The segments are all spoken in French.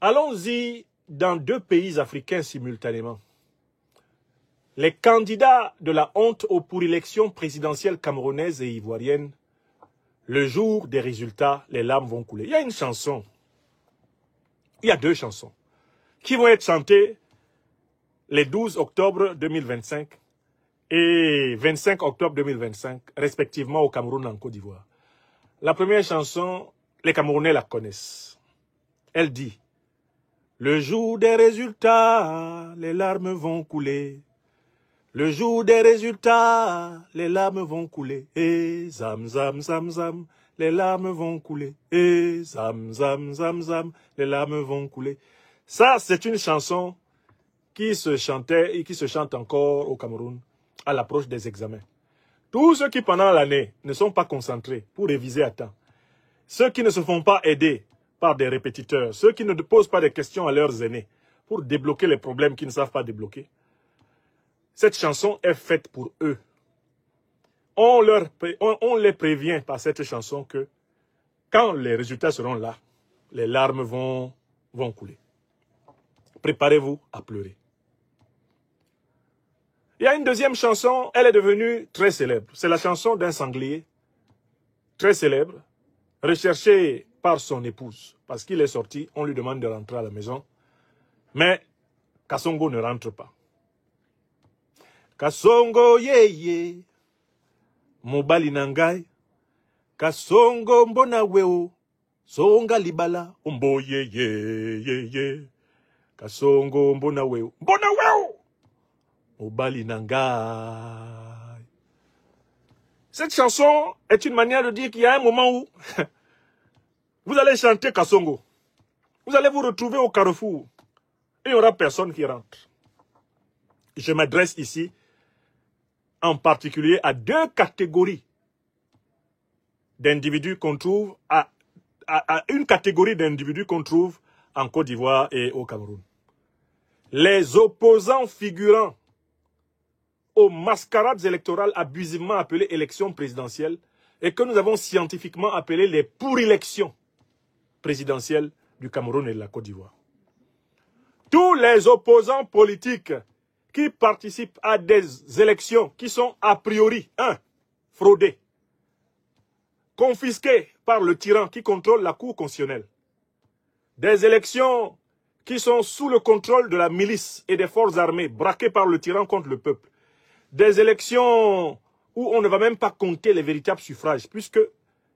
Allons-y dans 2 pays africains simultanément. Les candidats de la honte pour élection présidentielle camerounaise et ivoirienne, le jour des résultats, les larmes vont couler. Il y a une chanson, il y a 2 chansons qui vont être chantées les 12 octobre 2025 et 25 octobre 2025, respectivement au Cameroun et en Côte d'Ivoire. La première chanson, les Camerounais la connaissent. Elle dit « Le jour des résultats, les larmes vont couler. Le jour des résultats, les larmes vont couler. Et zam, zam, zam, zam, les larmes vont couler. Et zam, zam, zam, zam, les larmes vont couler. » Ça, c'est une chanson qui se chantait et qui se chante encore au Cameroun à l'approche des examens. Tous ceux qui, pendant l'année, ne sont pas concentrés pour réviser à temps, ceux qui ne se font pas aider par des répétiteurs, ceux qui ne posent pas de questions à leurs aînés pour débloquer les problèmes qu'ils ne savent pas débloquer, cette chanson est faite pour eux. On les prévient par cette chanson que quand les résultats seront là, les larmes vont couler. Préparez-vous à pleurer. Il y a une deuxième chanson, elle est devenue très célèbre. C'est la chanson d'un sanglier, très célèbre, recherché par son épouse. Parce qu'il est sorti, on lui demande de rentrer à la maison. Mais Kasongo ne rentre pas. Kasongo ye, mobali nangai. Kasongo mbona weo, songa libala, umbo ye. Kasongo mbona weo, mobali nangai. Cette chanson est une manière de dire qu'il y a un moment où vous allez chanter Kasongo. Vous allez vous retrouver au carrefour. Et il n'y aura personne qui rentre. Je m'adresse ici en particulier à 2 catégories d'individus qu'on trouve, à une catégorie d'individus qu'on trouve en Côte d'Ivoire et au Cameroun. Les opposants figurant aux mascarades électorales abusivement appelées élections présidentielles et que nous avons scientifiquement appelées les pour-élections présidentielles du Cameroun et de la Côte d'Ivoire. Tous les opposants politiques qui participent à des élections qui sont a priori, 1. Fraudées, confisquées par le tyran qui contrôle la Cour constitutionnelle, des élections qui sont sous le contrôle de la milice et des forces armées, braquées par le tyran contre le peuple, des élections où on ne va même pas compter les véritables suffrages, puisque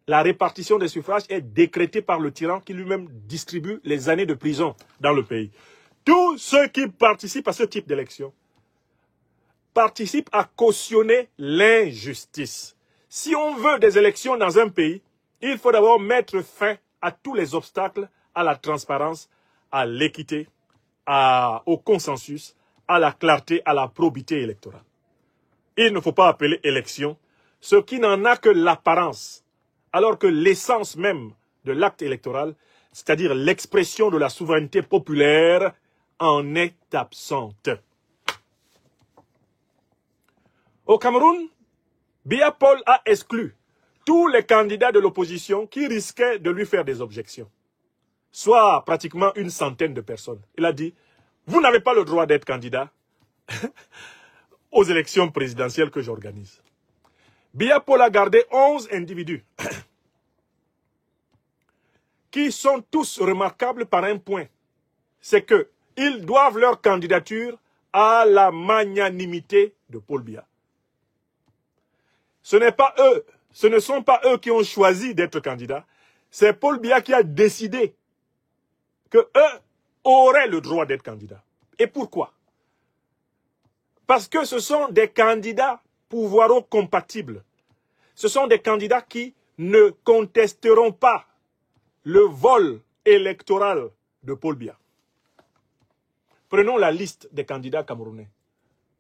la répartition des suffrages est décrétée par le tyran qui lui-même distribue les années de prison dans le pays. Tous ceux qui participent à ce type d'élection participent à cautionner l'injustice. Si on veut des élections dans un pays, il faut d'abord mettre fin à tous les obstacles à la transparence, à l'équité, au consensus, à la clarté, à la probité électorale. Il ne faut pas appeler élection ce qui n'en a que l'apparence, alors que l'essence même de l'acte électoral, c'est-à-dire l'expression de la souveraineté populaire, en est absente. Au Cameroun, Biya Paul a exclu tous les candidats de l'opposition qui risquaient de lui faire des objections, soit pratiquement une centaine de personnes. Il a dit, vous n'avez pas le droit d'être candidat aux élections présidentielles que j'organise. Biya Paul a gardé 11 individus qui sont tous remarquables par un point. C'est qu'ils doivent leur candidature à la magnanimité de Paul Biya. Ce ne sont pas eux qui ont choisi d'être candidats. C'est Paul Biya qui a décidé qu'eux auraient le droit d'être candidats. Et pourquoi? Parce que ce sont des candidats pouvoiro-compatibles. Ce sont des candidats qui ne contesteront pas le vol électoral de Paul Biya. Prenons la liste des candidats camerounais.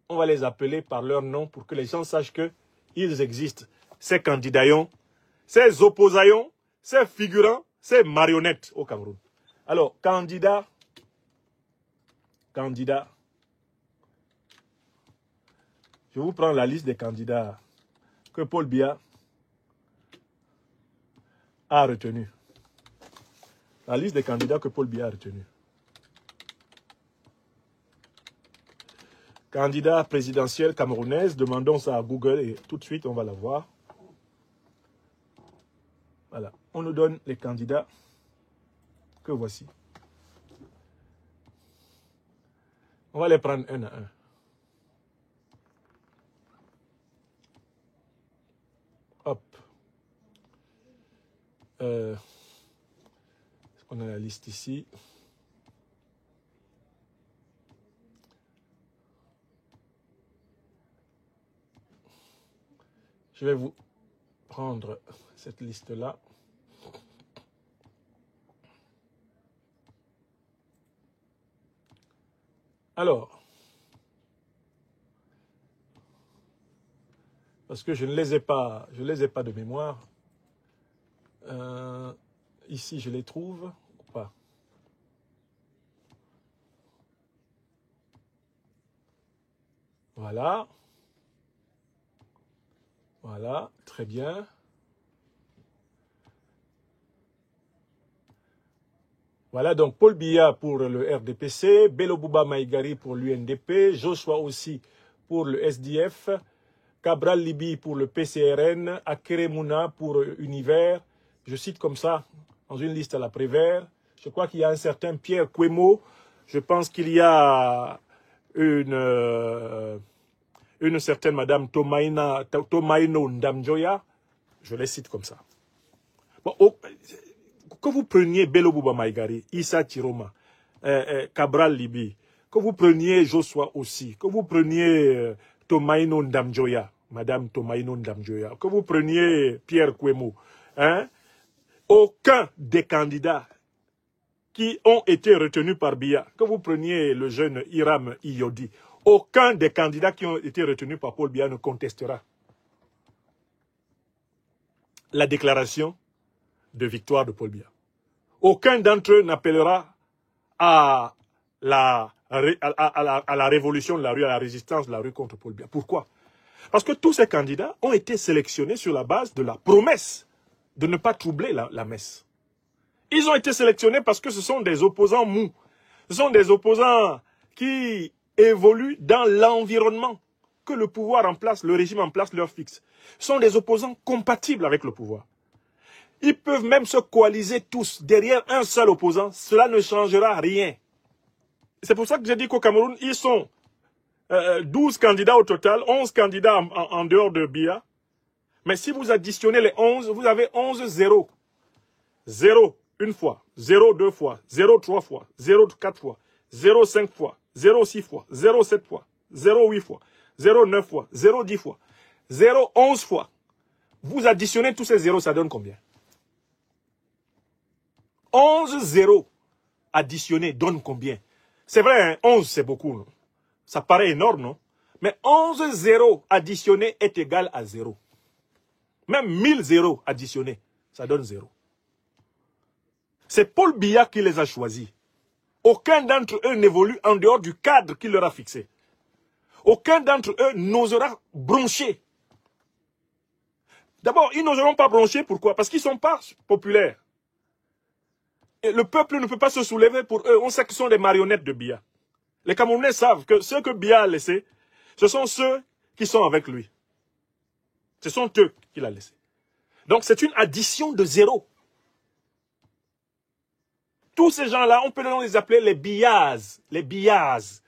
On va les appeler par leur nom pour que les gens sachent qu'ils existent. Ces candidaillons, ces opposaillons, ces figurants, ces marionnettes au Cameroun. Alors, candidat. Je vous prends la liste des candidats que Paul Biya a retenus. La liste des candidats que Paul Biya a retenus. Candidat présidentiel camerounaise. Demandons ça à Google et tout de suite, on va la voir. Voilà. On nous donne les candidats que voici. On va les prendre un à un. Hop. On a la liste ici. Je vais vous prendre cette liste-là. Alors, parce que je ne les ai pas de mémoire. Ici, je les trouve ou pas? Voilà. Voilà, très bien. Voilà, donc Paul Biya pour le RDPC, Bello Bouba Maïgari pour l'UNDP, Joshua aussi pour le SDF, Cabral Libi pour le PCRN, Akere Mouna pour Univers, je cite comme ça, dans une liste à la Prévert. Je crois qu'il y a un certain Pierre Kwemo, je pense qu'il y a une certaine Madame Tomaino Ndamjoya, je les cite comme ça. Bon, que vous preniez Bello Bouba Maïgari, Issa Tiroma, Cabral Libi, que vous preniez Joshua aussi, que vous preniez Tomaino Ndamjoya, Madame Tomaino Ndamjoya, que vous preniez Pierre Kwemo, hein, aucun des candidats qui ont été retenus par Biya, que vous preniez le jeune Hiram Iyodi, aucun des candidats qui ont été retenus par Paul Biya ne contestera la déclaration de victoire de Paul Biya. Aucun d'entre eux n'appellera à la révolution de la rue, à la résistance de la rue contre Paul Biya. Pourquoi? Parce que tous ces candidats ont été sélectionnés sur la base de la promesse de ne pas troubler la messe. Ils ont été sélectionnés parce que ce sont des opposants mous. Ce sont des opposants qui évoluent dans l'environnement que le pouvoir en place, le régime en place leur fixe. Ce sont des opposants compatibles avec le pouvoir. Ils peuvent même se coaliser tous derrière un seul opposant. Cela ne changera rien. C'est pour ça que j'ai dit qu'au Cameroun, ils sont 12 candidats au total, 11 candidats en dehors de Biya. Mais si vous additionnez les 11, vous avez 11-0. 0 une fois, 0 deux fois, 0 trois fois, 0 quatre fois, 0 cinq fois, 0 6 fois, 0 7 fois, 0 8 fois, 0 9 fois, 0 10 fois, 0 11 fois. Vous additionnez tous ces zéros, ça donne combien? 11 zéros additionnés donne combien? C'est vrai, hein, 11 c'est beaucoup. Non? Ça paraît énorme, non? Mais 11 zéros additionnés est égal à 0. Même 1000 zéros additionnés, ça donne 0. C'est Paul Biya qui les a choisis. Aucun d'entre eux n'évolue en dehors du cadre qu'il leur a fixé. Aucun d'entre eux n'osera broncher. D'abord, ils n'oseront pas broncher, pourquoi? Parce qu'ils ne sont pas populaires. Et le peuple ne peut pas se soulever pour eux. On sait que ce sont des marionnettes de Biya. Les Camerounais savent que ceux que Biya a laissés, ce sont ceux qui sont avec lui. Ce sont eux qu'il a laissés. Donc c'est une addition de 0. Tous ces gens-là, on peut les appeler les Biyaz. Les Biyaz.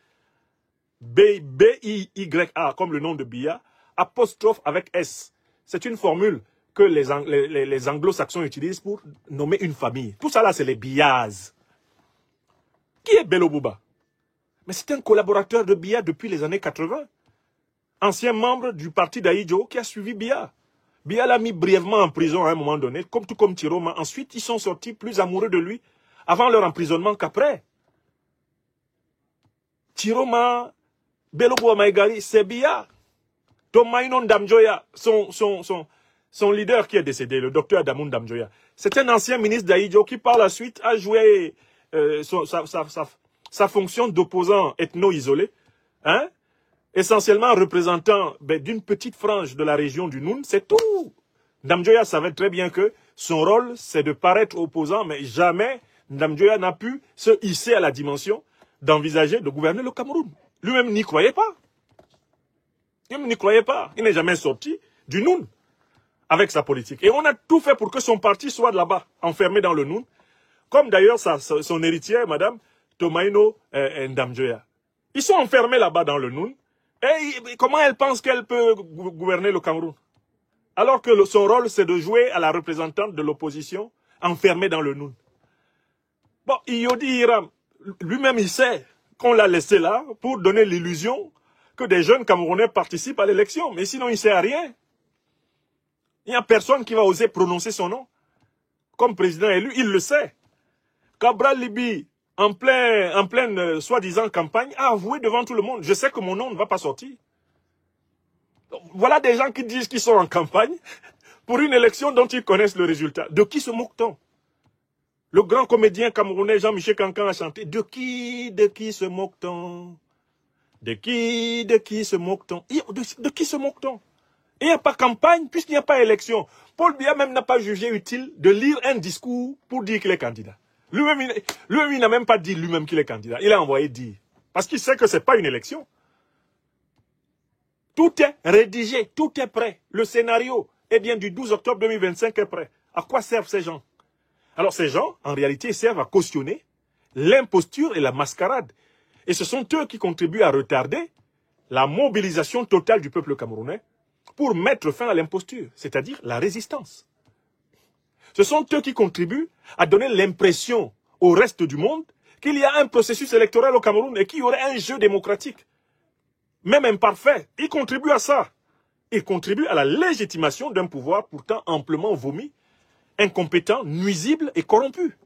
B-I-Y-A, comme le nom de Biya, apostrophe avec S. C'est une formule que les anglo-saxons utilisent pour nommer une famille. Tout ça là, c'est les Biyaz. Qui est Bello Bouba? Mais c'est un collaborateur de Biya depuis les années 80. Ancien membre du parti d'Aïdjo qui a suivi Biya. Biya l'a mis brièvement en prison à un moment donné, tout comme Tiroma. Ensuite, ils sont sortis plus amoureux de lui avant leur emprisonnement qu'après. Tiroma, Bello Bouba Maïgari, c'est Biya. Tomaino Ndamjoya, son leader qui est décédé, le docteur Adamou Ndamjoya, c'est un ancien ministre d'Aïdjo qui par la suite a joué sa fonction d'opposant ethno-isolé, hein? Essentiellement représentant d'une petite frange de la région du Noun, c'est tout. Ndamjoya savait très bien que son rôle, c'est de paraître opposant, mais jamais Ndamjoya n'a pu se hisser à la dimension d'envisager de gouverner le Cameroun. Lui-même n'y croyait pas. Il n'y croyait pas. Il n'est jamais sorti du Noun avec sa politique. Et on a tout fait pour que son parti soit là-bas, enfermé dans le Noun. Comme d'ailleurs son héritière, Madame Tomaino Ndamjoya. Ils sont enfermés là-bas dans le Noun. Et comment elle pense qu'elle peut gouverner le Cameroun? Alors que son rôle, c'est de jouer à la représentante de l'opposition, enfermée dans le Noun. Bon, Yodi Hiram, lui-même, il sait qu'on l'a laissé là pour donner l'illusion que des jeunes Camerounais participent à l'élection. Mais sinon, il ne sait rien. Il n'y a personne qui va oser prononcer son nom. Comme président élu, il le sait. Cabral Libi, en pleine soi-disant campagne, a avoué devant tout le monde, je sais que mon nom ne va pas sortir. Voilà des gens qui disent qu'ils sont en campagne pour une élection dont ils connaissent le résultat. De qui se moque-t-on? Le grand comédien camerounais Jean-Michel Cancan a chanté. De qui se moque-t-on? De qui se moque-t-on? De qui se moque-t-on? Il n'y a pas campagne puisqu'il n'y a pas élection. Paul Biya même n'a pas jugé utile de lire un discours pour dire qu'il est candidat. Lui-même, il n'a même pas dit lui-même qu'il est candidat. Il a envoyé dire. Parce qu'il sait que ce n'est pas une élection. Tout est rédigé, tout est prêt. Le scénario, du 12 octobre 2025 est prêt. À quoi servent ces gens? Alors ces gens, en réalité, servent à cautionner l'imposture et la mascarade. Et ce sont eux qui contribuent à retarder la mobilisation totale du peuple camerounais pour mettre fin à l'imposture, c'est-à-dire la résistance. Ce sont eux qui contribuent à donner l'impression au reste du monde qu'il y a un processus électoral au Cameroun et qu'il y aurait un jeu démocratique. Même imparfait, ils contribuent à ça. Ils contribuent à la légitimation d'un pouvoir pourtant amplement vomi, incompétent, nuisible et corrompu.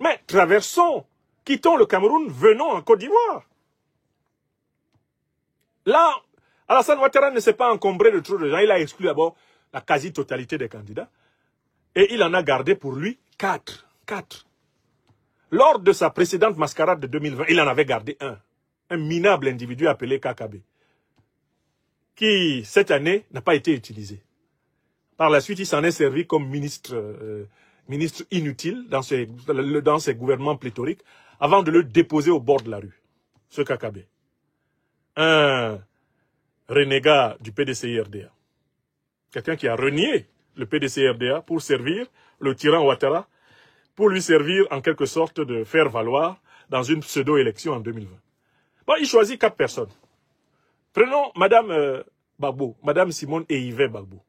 Mais traversons, quittons le Cameroun, venons en Côte d'Ivoire. Là, Alassane Ouattara ne s'est pas encombré de trop de gens. Il a exclu d'abord la quasi-totalité des candidats. Et il en a gardé pour lui 4. Lors de sa précédente mascarade de 2020, il en avait gardé un minable individu appelé KKB, qui, cette année, n'a pas été utilisé. Par la suite, il s'en est servi comme ministre inutile dans ses gouvernements pléthoriques, avant de le déposer au bord de la rue, ce KKB. Un renégat du PDCI-RDA. Quelqu'un qui a renié le PDCI-RDA pour servir le tyran Ouattara, pour lui servir en quelque sorte de faire valoir dans une pseudo-élection en 2020. Bon, il choisit 4 personnes. Prenons Madame Gbagbo, Madame Simone Eyivé Gbagbo.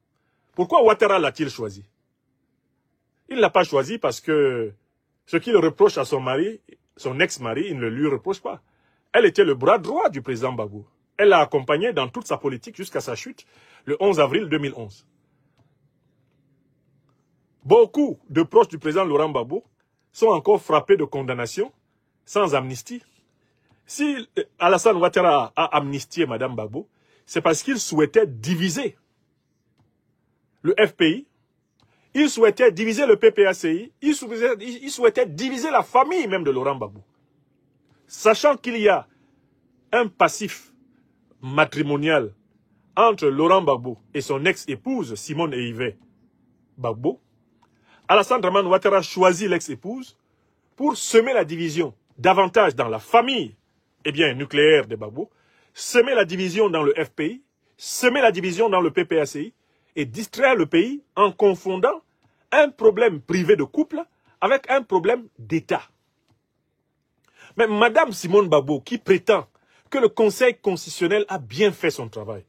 Pourquoi Ouattara l'a-t-il choisi? Il ne l'a pas choisi parce que ce qu'il reproche à son mari, son ex-mari, il ne lui reproche pas. Elle était le bras droit du président Gbagbo. Elle l'a accompagné dans toute sa politique jusqu'à sa chute le 11 avril 2011. Beaucoup de proches du président Laurent Gbagbo sont encore frappés de condamnation sans amnistie. Si Alassane Ouattara a amnistié Mme Gbagbo, c'est parce qu'il souhaitait diviser le FPI, il souhaitait diviser le PPACI, il souhaitait diviser la famille même de Laurent Gbagbo. Sachant qu'il y a un passif matrimonial entre Laurent Gbagbo et son ex-épouse Simone Eyivé Gbagbo, Alassane Dramane Ouattara choisit l'ex-épouse pour semer la division davantage dans la famille nucléaire de Gbagbo, semer la division dans le FPI, semer la division dans le PPACI et distraire le pays en confondant un problème privé de couple avec un problème d'État. Mais Mme Simone Gbagbo, qui prétend que le Conseil constitutionnel a bien fait son travail,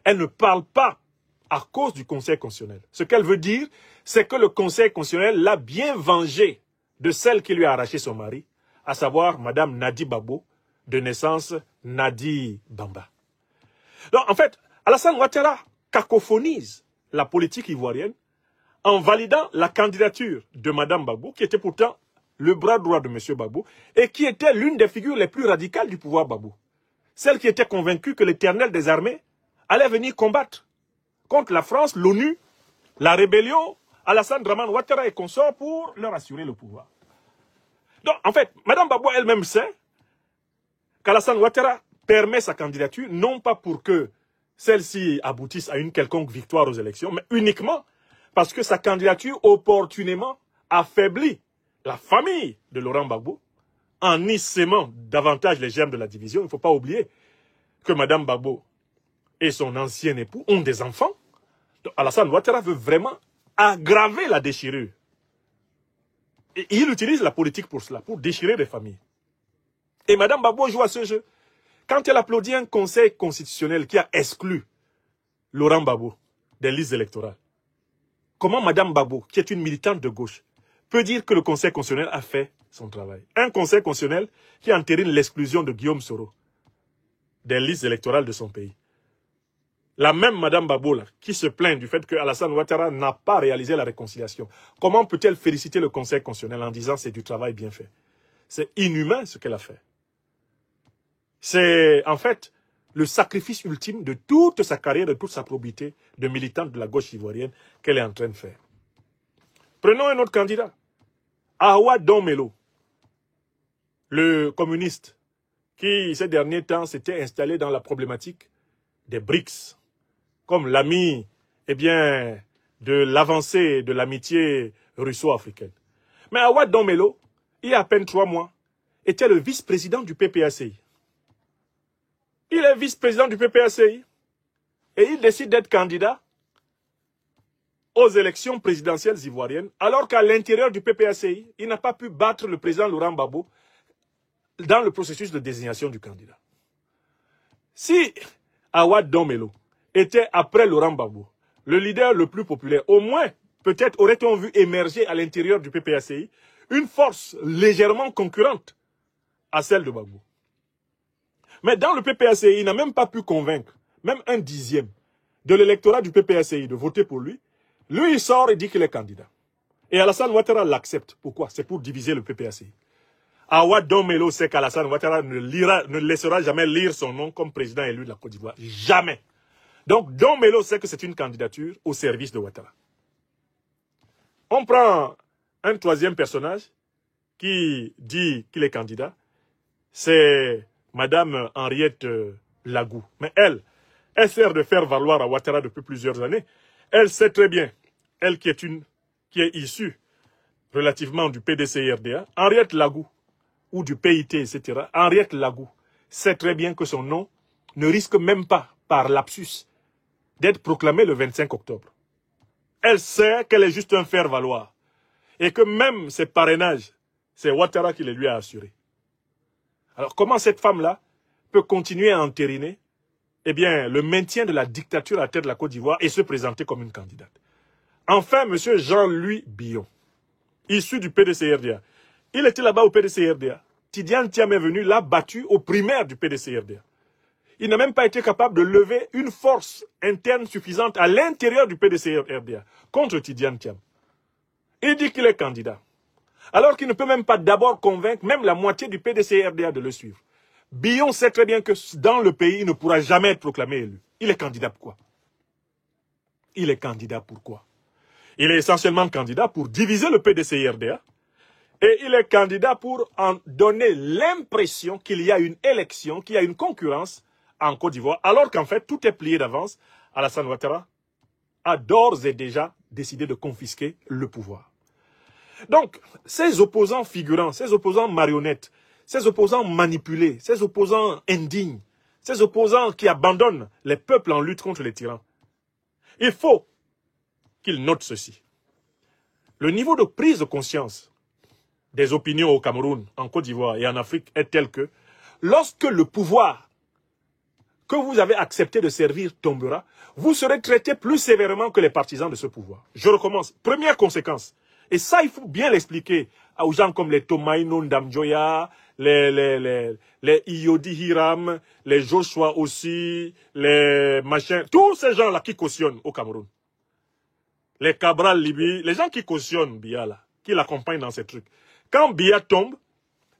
elle ne parle pas à cause du Conseil constitutionnel. Ce qu'elle veut dire, c'est que le Conseil constitutionnel l'a bien vengée de celle qui lui a arraché son mari, à savoir Mme Nadi Gbagbo, de naissance Nadi Bamba. Donc, en fait, Alassane Ouattara cacophonise la politique ivoirienne en validant la candidature de Mme Gbagbo, qui était pourtant le bras droit de M. Gbagbo, et qui était l'une des figures les plus radicales du pouvoir Gbagbo. Celle qui était convaincue que l'Éternel des armées allait venir combattre contre la France, l'ONU, la rébellion, Alassane Dramane Ouattara et consorts pour leur assurer le pouvoir. Donc, en fait, Mme Gbagbo elle-même sait qu'Alassane Ouattara permet sa candidature, non pas pour que celle-ci aboutisse à une quelconque victoire aux élections, mais uniquement parce que sa candidature opportunément affaiblit la famille de Laurent Gbagbo en y sémant davantage les germes de la division. Il ne faut pas oublier que Mme Gbagbo et son ancien époux ont des enfants. Donc Alassane Ouattara veut vraiment aggraver la déchirure. Et il utilise la politique pour cela, pour déchirer les familles. Et Mme Gbagbo joue à ce jeu. Quand elle applaudit un conseil constitutionnel qui a exclu Laurent Gbagbo des listes électorales, comment Mme Gbagbo, qui est une militante de gauche, peut dire que le conseil constitutionnel a fait son travail? Un conseil constitutionnel qui entérine l'exclusion de Guillaume Soro des listes électorales de son pays. La même Mme Gbagbo là, qui se plaint du fait que Alassane Ouattara n'a pas réalisé la réconciliation. Comment peut-elle féliciter le Conseil constitutionnel en disant c'est du travail bien fait? C'est inhumain ce qu'elle a fait. C'est en fait le sacrifice ultime de toute sa carrière, de toute sa probité de militante de la gauche ivoirienne qu'elle est en train de faire. Prenons un autre candidat. Awa Domelo, le communiste, qui ces derniers temps s'était installé dans la problématique des BRICS, comme l'ami, eh bien, de l'avancée de l'amitié russo-africaine. Mais Awa Domelo, il y a à peine 3 mois, était le vice-président du PPACI. Il est vice-président du PPACI et il décide d'être candidat aux élections présidentielles ivoiriennes, alors qu'à l'intérieur du PPACI, il n'a pas pu battre le président Laurent Gbagbo dans le processus de désignation du candidat. Si Awa Domelo était, après Laurent Gbagbo, le leader le plus populaire, au moins, peut-être aurait-on vu émerger à l'intérieur du PPACI une force légèrement concurrente à celle de Gbagbo. Mais dans le PPACI, il n'a même pas pu convaincre, même 1/10 de l'électorat du PPACI de voter pour lui. Lui, il sort et dit qu'il est candidat. Et Alassane Ouattara l'accepte. Pourquoi? C'est pour diviser le PPACI. Awa Domelo sait qu'Alassane Ouattara ne laissera jamais lire son nom comme président élu de la Côte d'Ivoire. Jamais. Donc, Domelo sait que c'est une candidature au service de Ouattara. On prend un troisième personnage qui dit qu'il est candidat. C'est Madame Henriette Lagou. Mais elle sert de faire valoir à Ouattara depuis plusieurs années. Elle sait très bien, elle qui est issue relativement du PDC-RDA, Henriette Lagou, ou du PIT, etc., Henriette Lagou sait très bien que son nom ne risque même pas, par lapsus, d'être proclamé le 25 octobre. Elle sait qu'elle est juste un faire-valoir. Et que même ses parrainages, c'est Ouattara qui les lui a assurés. Alors comment cette femme-là peut continuer à entériner le maintien de la dictature à la tête de la Côte d'Ivoire et se présenter comme une candidate? Enfin, M. Jean-Louis Billon, issu du PDC-RDA, il était là-bas au PDC-RDA. Tidiane Thiam est venu, l'a battu au primaire du PDC-RDA. Il n'a même pas été capable de lever une force interne suffisante à l'intérieur du PDC-RDA contre Tidiane Thiam. Il dit qu'il est candidat. Alors qu'il ne peut même pas d'abord convaincre même la moitié du PDC-RDA de le suivre. Billon sait très bien que dans le pays, il ne pourra jamais être proclamé élu. Il est candidat pourquoi? Il est candidat pourquoi? Il est essentiellement candidat pour diviser le PDC-RDA et il est candidat pour en donner l'impression qu'il y a une élection, qu'il y a une concurrence en Côte d'Ivoire, alors qu'en fait, tout est plié d'avance. Alassane Ouattara a d'ores et déjà décidé de confisquer le pouvoir. Donc, ces opposants figurants, ces opposants marionnettes, ces opposants manipulés, ces opposants indignes, ces opposants qui abandonnent les peuples en lutte contre les tyrans, il faut qu'ils notent ceci. Le niveau de prise de conscience des opinions au Cameroun, en Côte d'Ivoire et en Afrique est tel que lorsque le pouvoir que vous avez accepté de servir tombera, vous serez traité plus sévèrement que les partisans de ce pouvoir. Je recommence. Première conséquence. Et ça, il faut bien l'expliquer aux gens comme les Tomaino Ndamjoya, les Iyodi Hiram, les Joshua aussi, les machins, tous ces gens-là qui cautionnent au Cameroun. Les Cabral Libi, les gens qui cautionnent Biya là, qui l'accompagnent dans ces trucs. Quand Biya tombe,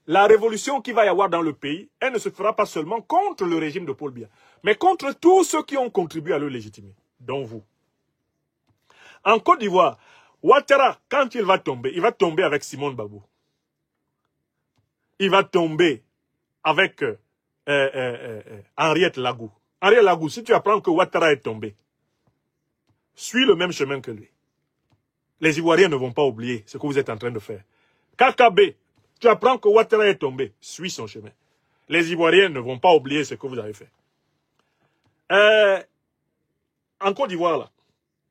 la révolution qu'il va y avoir dans le pays, elle ne se fera pas seulement contre le régime de Paul Biya, mais contre tous ceux qui ont contribué à le légitimer, dont vous. En Côte d'Ivoire, Ouattara, quand il va tomber avec Simone Babou. Il va tomber avec Henriette Lagou. Henriette Lagou, si tu apprends que Ouattara est tombé, suis le même chemin que lui. Les Ivoiriens ne vont pas oublier ce que vous êtes en train de faire. Kakabé, tu apprends que Ouattara est tombé, suis son chemin. Les Ivoiriens ne vont pas oublier ce que vous avez fait. en Côte d'Ivoire, là,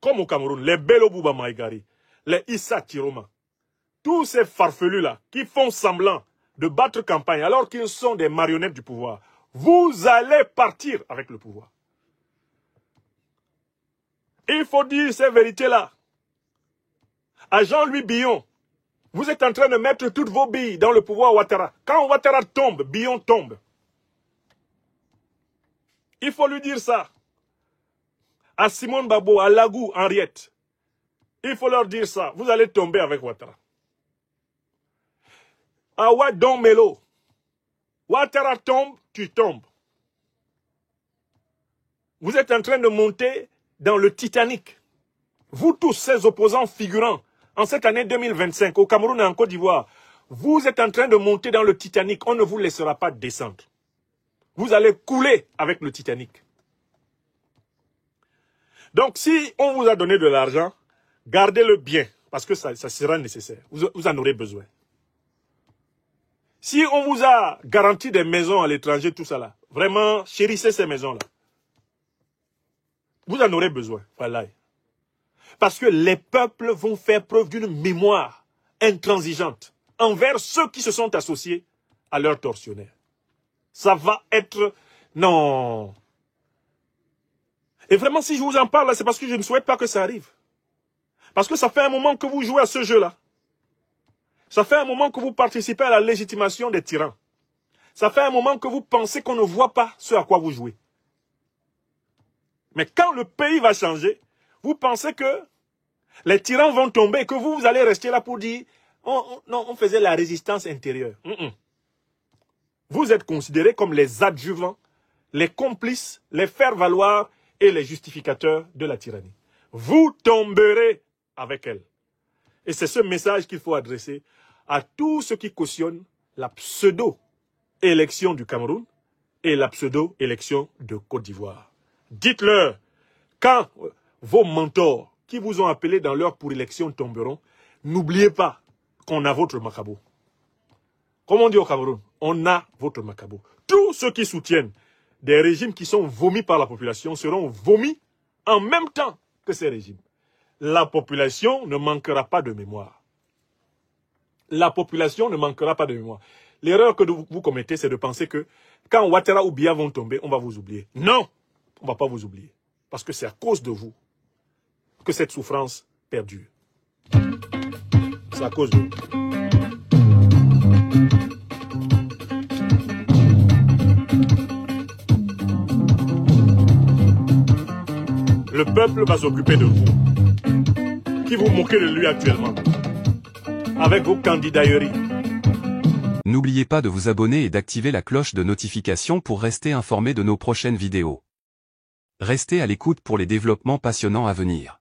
comme au Cameroun, les Bello Bouba Maïgari, les Issa Tiroma, tous ces farfelus-là qui font semblant de battre campagne alors qu'ils sont des marionnettes du pouvoir, vous allez partir avec le pouvoir. Il faut dire ces vérités-là. À Jean-Louis Billon, vous êtes en train de mettre toutes vos billes dans le pouvoir Ouattara. Quand Ouattara tombe, Billon tombe. Il faut lui dire ça. À Simone Babo, à Lagou, Henriette. Il faut leur dire ça. Vous allez tomber avec Ouattara. À Wadon Melo. Ouattara tombe, tu tombes. Vous êtes en train de monter dans le Titanic. Vous tous, ces opposants figurants, en cette année 2025, au Cameroun et en Côte d'Ivoire, vous êtes en train de monter dans le Titanic. On ne vous laissera pas descendre. Vous allez couler avec le Titanic. Donc, si on vous a donné de l'argent, gardez-le bien, parce que ça sera nécessaire. Vous en aurez besoin. Si on vous a garanti des maisons à l'étranger, tout ça là, vraiment, chérissez ces maisons-là. Vous en aurez besoin. Voilà. Parce que les peuples vont faire preuve d'une mémoire intransigeante envers ceux qui se sont associés à leurs tortionnaires. Ça va être... Non. Et vraiment, si je vous en parle, c'est parce que je ne souhaite pas que ça arrive. Parce que ça fait un moment que vous jouez à ce jeu-là. Ça fait un moment que vous participez à la légitimation des tyrans. Ça fait un moment que vous pensez qu'on ne voit pas ce à quoi vous jouez. Mais quand le pays va changer, vous pensez que les tyrans vont tomber et que vous allez rester là pour dire non, on faisait la résistance intérieure. Vous êtes considérés comme les adjuvants, les complices, les faire-valoir et les justificateurs de la tyrannie. Vous tomberez avec elle. Et c'est ce message qu'il faut adresser à tous ceux qui cautionnent la pseudo-élection du Cameroun et la pseudo-élection de Côte d'Ivoire. Dites-leur, quand vos mentors qui vous ont appelé dans l'heure pour élection tomberont, n'oubliez pas qu'on a votre macabo. Comme on dit au Cameroun, on a votre macabo. Tous ceux qui soutiennent des régimes qui sont vomis par la population seront vomis en même temps que ces régimes. La population ne manquera pas de mémoire. La population ne manquera pas de mémoire. L'erreur que vous commettez, c'est de penser que quand Ouattara ou Biya vont tomber, on va vous oublier. Non, on ne va pas vous oublier. Parce que c'est à cause de vous que cette souffrance perdure. C'est à cause de vous. Le peuple va s'occuper de vous. Qui vous moquez de lui actuellement. Avec vos candidailleries. N'oubliez pas de vous abonner et d'activer la cloche de notification pour rester informé de nos prochaines vidéos. Restez à l'écoute pour les développements passionnants à venir.